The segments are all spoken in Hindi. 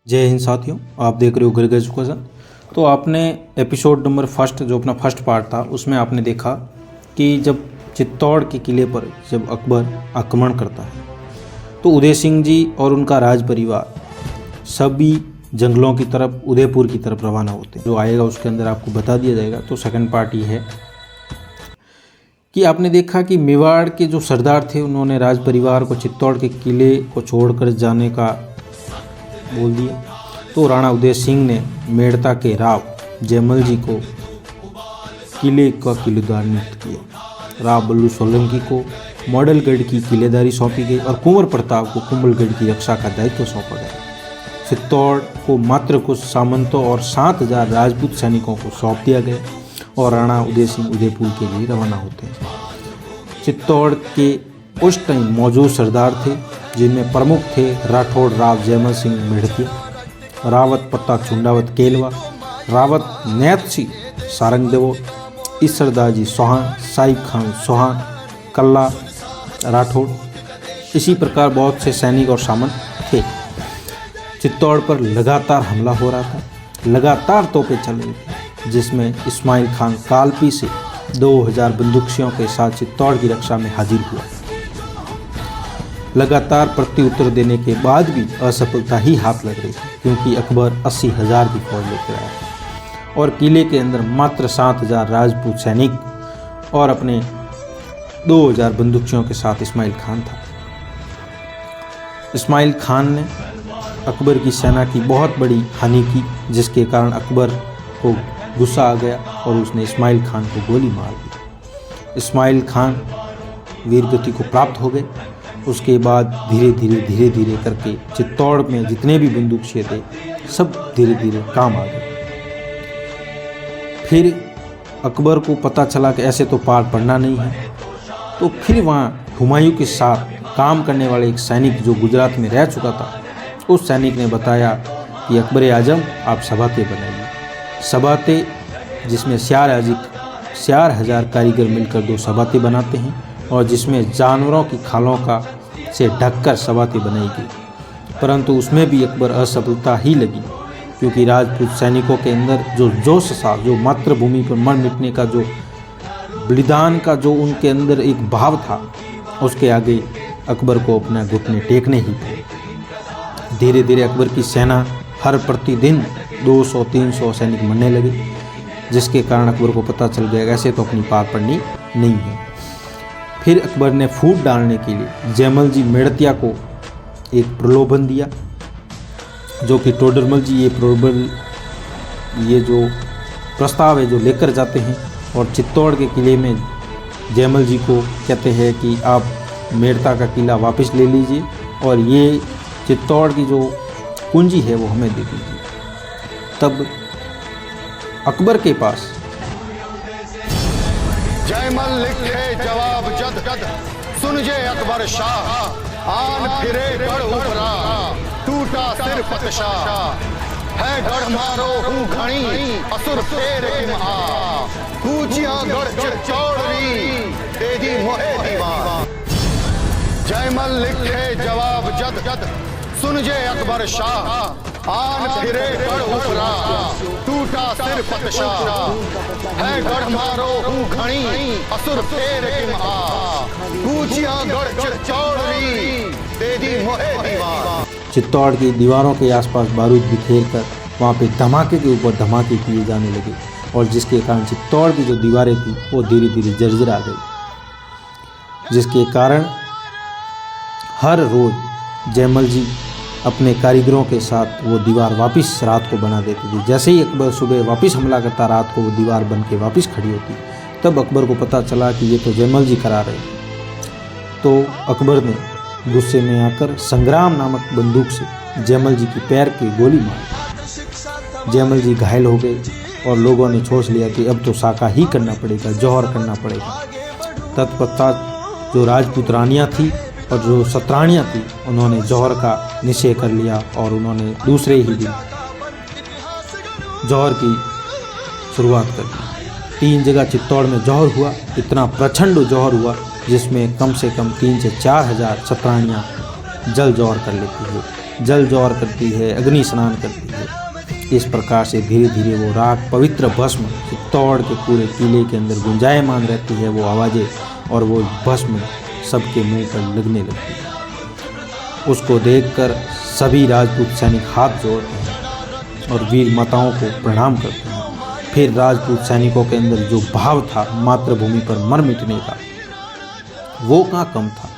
जय हिंद साथियों, आप देख रहे हो गृह एजुकेशन। तो आपने एपिसोड नंबर फर्स्ट जो अपना फर्स्ट पार्ट था उसमें आपने देखा कि जब चित्तौड़ के किले पर जब अकबर आक्रमण करता है तो उदय सिंह जी और उनका राज परिवार सभी जंगलों की तरफ उदयपुर की तरफ रवाना होते हैं। जो आएगा उसके अंदर आपको बता दिया जाएगा। तो सेकंड पार्ट ये है कि आपने देखा कि मेवाड़ के जो सरदार थे उन्होंने राज परिवार को चित्तौड़ के किले को छोड़कर जाने का बोल दिया। तो राणा उदय सिंह ने मेड़ता के राव जयमल जी को किले का किलेदार नियुक्त किया। राव बल्लू सोलंकी को मॉडलगढ़ की किलेदारी सौंपी गई और कुंवर प्रताप को कुंभलगढ़ की रक्षा का दायित्व सौंपा गया। चित्तौड़ को मात्र कुछ सामंतों और 7,000 राजपूत सैनिकों को सौंप दिया गया और राणा उदय सिंह उदयपुर के लिए रवाना होते हैं। चित्तौड़ के उस टाइम मौजूद सरदार थे जिनमें प्रमुख थे राठौड़ राव जयमल सिंह मेड़तिया, रावत प्रताप चुंडावत केलवा, रावत नैत सिंह सारंग देवो, ईसरदास जी चौहान, साहिब खान चौहान, कल्ला राठौड़। इसी प्रकार बहुत से सैनिक और सामंत थे। चित्तौड़ पर लगातार हमला हो रहा था, लगातार तोपें चल रही थी, जिसमें इस्माइल खान कालपी से 2000 बंदूकियों के साथ चित्तौड़ की रक्षा में हाजिर हुआ। लगातार प्रत्युत्तर देने के बाद भी असफलता ही हाथ लग रही थी, क्योंकि अकबर 80,000 की फौज लेकर आया और किले के अंदर मात्र 7,000 राजपूत सैनिक और अपने 2000 बंदूकियों के साथ इस्माइल खान था। इस्माइल खान ने अकबर की सेना की बहुत बड़ी हानि की, जिसके कारण अकबर को गुस्सा आ गया और उसने इस्माइल खान को गोली मार दी। इस्माइल खान वीरगति को प्राप्त हो गए। उसके बाद धीरे धीरे करके चित्तौड़ में जितने भी बंदूकिये थे सब धीरे धीरे काम आ गए। फिर अकबर को पता चला कि ऐसे तो पार पड़ना नहीं है, तो फिर वहाँ हुमायूं के साथ काम करने वाले एक सैनिक जो गुजरात में रह चुका था, उस सैनिक ने बताया कि अकबर आजम आप सबाते बनाइए। सबाते जिसमें 4,000 कारीगर मिलकर 2 सबाते बनाते हैं और जिसमें जानवरों की खालों का से ढककर सबाते बनाई गई। परंतु उसमें भी अकबर असफलता ही लगी, क्योंकि राजपूत सैनिकों के अंदर जो जोश था, जो मातृभूमि पर मर मिटने का, जो बलिदान का जो उनके अंदर एक भाव था, उसके आगे अकबर को अपना घुटने टेकने ही थे। धीरे धीरे अकबर की सेना हर प्रतिदिन 200-300 सैनिक मरने लगे, जिसके कारण अकबर को पता चल गया ऐसे तो अपनी पार पड़नी नहीं है। फिर अकबर ने फूट डालने के लिए जयमल जी मेड़तिया को एक प्रलोभन दिया, जो कि टोडरमल जी ये जो प्रस्ताव है जो लेकर जाते हैं और चित्तौड़ के किले में जयमल जी को कहते हैं कि आप मेड़ता का किला वापस ले लीजिए और ये चित्तौड़ की जो कुंजी है वो हमें दे दीजिए। तब अकबर के पास जयमल लिखे जवाब जद सुन जे अकबर शाह आन फिरे गढ़ उपरा टूटा सिर पतशाह है गढ़ मारो हूँ घणी असुर फेर आ कूचिया गढ़ चित्तौड़री तेजी मोहे दीवान। जयमल लिखे जवाब जद सुन जे अकबर शाह आन फिरे गढ़ उपरा टूटा सिर पतशाह है गढ़ मारो हूँ घणी असुर फेर आ कूचिया गढ़ चित्तौड़री तेजी मोहे दीवान। चित्तौड़ की दीवारों के आसपास बारूद बिखेर कर वहाँ पे धमाके के ऊपर धमाके किए जाने लगे और जिसके कारण चित्तौड़ की जो दीवारें थी वो धीरे धीरे जर्जर आ गई, जिसके कारण हर रोज़ जयमल जी अपने कारीगरों के साथ वो दीवार वापस रात को बना देती थी। जैसे ही अकबर सुबह वापस हमला करता, रात को वो दीवार बन के वापस खड़ी होती। तब अकबर को पता चला कि ये तो जयमल जी करा रहे हैं। तो अकबर ने गुस्से में आकर संग्राम नामक बंदूक से जयमल जी की पैर की गोली मारी। जयमल जी घायल हो गए और लोगों ने सोच लिया कि अब तो साका ही करना पड़ेगा, जौहर करना पड़ेगा। तत्पश्चात जो राजपूत रानियाँ थी और जो सतरानियाँ थी उन्होंने जौहर का निश्चय कर लिया और उन्होंने दूसरे ही दिन जौहर की शुरुआत कर दी। 3 जगह चित्तौड़ में जौहर हुआ। इतना प्रचंड जौहर हुआ जिसमें कम से कम 3 से 4 हज़ार सतरानियाँ जल जौहर कर लेती है जल जौर करती है, अग्नि स्नान करती है। इस प्रकार से धीरे धीरे वो राख पवित्र भस्म चित्तौड़ के पूरे किले के अंदर गुंजायमान रहती है, वो आवाज़ें, और वो भस्म सबके मुंह पर लगने लगती है। उसको देखकर सभी राजपूत सैनिक हाथ जोड़ते हैं और वीर माताओं को प्रणाम करते हैं। फिर राजपूत सैनिकों के अंदर जो भाव था मातृभूमि पर मर मिटने का, वो कहाँ कम था।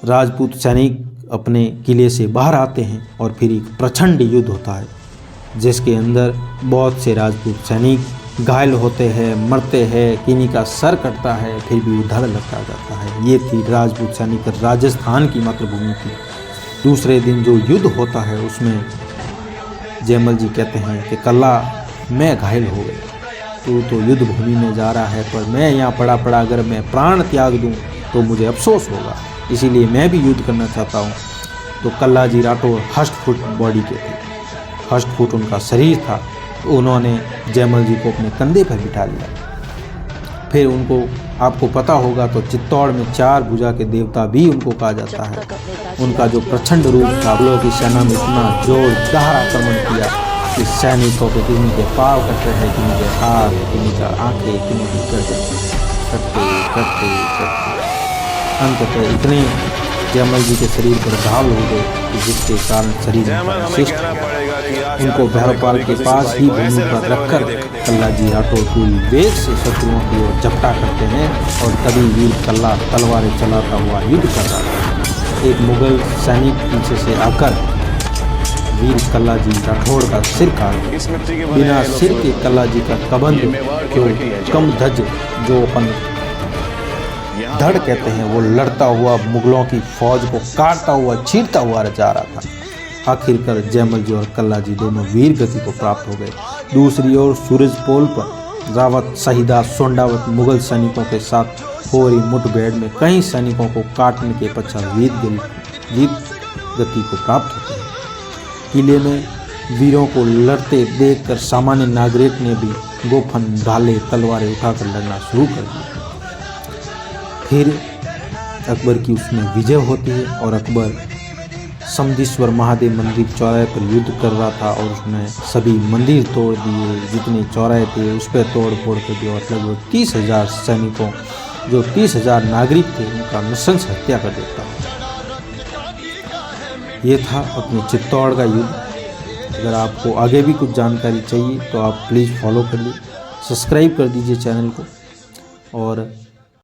राजपूत सैनिक अपने किले से बाहर आते हैं और फिर एक प्रचंड युद्ध होता है, जिसके अंदर बहुत से राजपूत सैनिक घायल होते हैं, मरते हैं, किन्हीं का सर कटता है, फिर भी धड़ लटका जाता है। ये थी राजपूत सैनिक राजस्थान की मातृभूमि की। दूसरे दिन जो युद्ध होता है उसमें जयमल जी कहते हैं कि कल्ला मैं घायल हो गया, तू तो युद्ध भूमि में जा रहा है, पर मैं यहाँ पड़ा पड़ा अगर मैं प्राण त्याग दूँ तो मुझे अफसोस होगा, इसीलिए मैं भी युद्ध करना चाहता हूँ। तो कल्ला जी राठौर हष्टफुट बॉडी के थे, हष्टफुट उनका शरीर था। तो उन्होंने जयमल जी को अपने कंधे पर बिठा लिया। फिर उनको, आपको पता होगा तो चित्तौड़ में 4 भुजा के देवता भी उनको कहा जाता है। उनका जो प्रचंड रूप था, लोगों की सेना में इतना जोरदार आक्रमण किया कि सैनिकों के किन्हीं के पाँव कट रहे, किन्हीं के हाथ, किन्हीं का आँखें, किन्हीं की गर्दन कटते कटते कटते अंततः इतने जयमल जी के शरीर पर घाव हो गए कि जिसके कारण शरीर उनको भैरवपाल के पास ही भूमि पर रखकर कल्ला जी राठौर पूरी वेग से शत्रुओं की ओर झपटा करते हैं। और तभी वीर कल्ला तलवारें चलाता हुआ युद्ध कर रहा था। एक मुगल सैनिक पीछे से आकर वीर कल्ला जी राठौर का सिर काट, बिना सिर के कल्ला जी का कबंध क्यों कम ध्वज जो अपन धड़ कहते हैं, वो लड़ता हुआ मुगलों की फौज को काटता हुआ चीरता हुआ जा रहा था। आखिरकार जयमल जी और कल्ला जी दोनों वीर गति को प्राप्त हो गए। दूसरी ओर सूरजपोल पर रावत, शहीदा, सोंडावत मुगल सैनिकों के साथ हो रही मुठभेड़ में कई सैनिकों को काटने के पश्चात वीर गति को प्राप्त होते हैं। किले में वीरों को लड़ते देखकर सामान्य नागरिक ने भी गोफन, ढाले, तलवारें उठाकर लड़ना शुरू कर दिया। फिर अकबर की उसमें विजय होती है और अकबर समधीश्वर महादेव मंदिर चौराहे पर युद्ध कर रहा था और उसने सभी मंदिर तोड़ दिए, जितने चौराहे थे उस पर तोड़ फोड़ कर दिया और लगभग 30,000 सैनिकों, जो 30,000 नागरिक थे, उनका नृशंस हत्या कर देता है। ये था अपने चित्तौड़ का युद्ध। अगर आपको आगे भी कुछ जानकारी चाहिए तो आप प्लीज़ फॉलो कर लीजिए, सब्सक्राइब कर दीजिए चैनल को और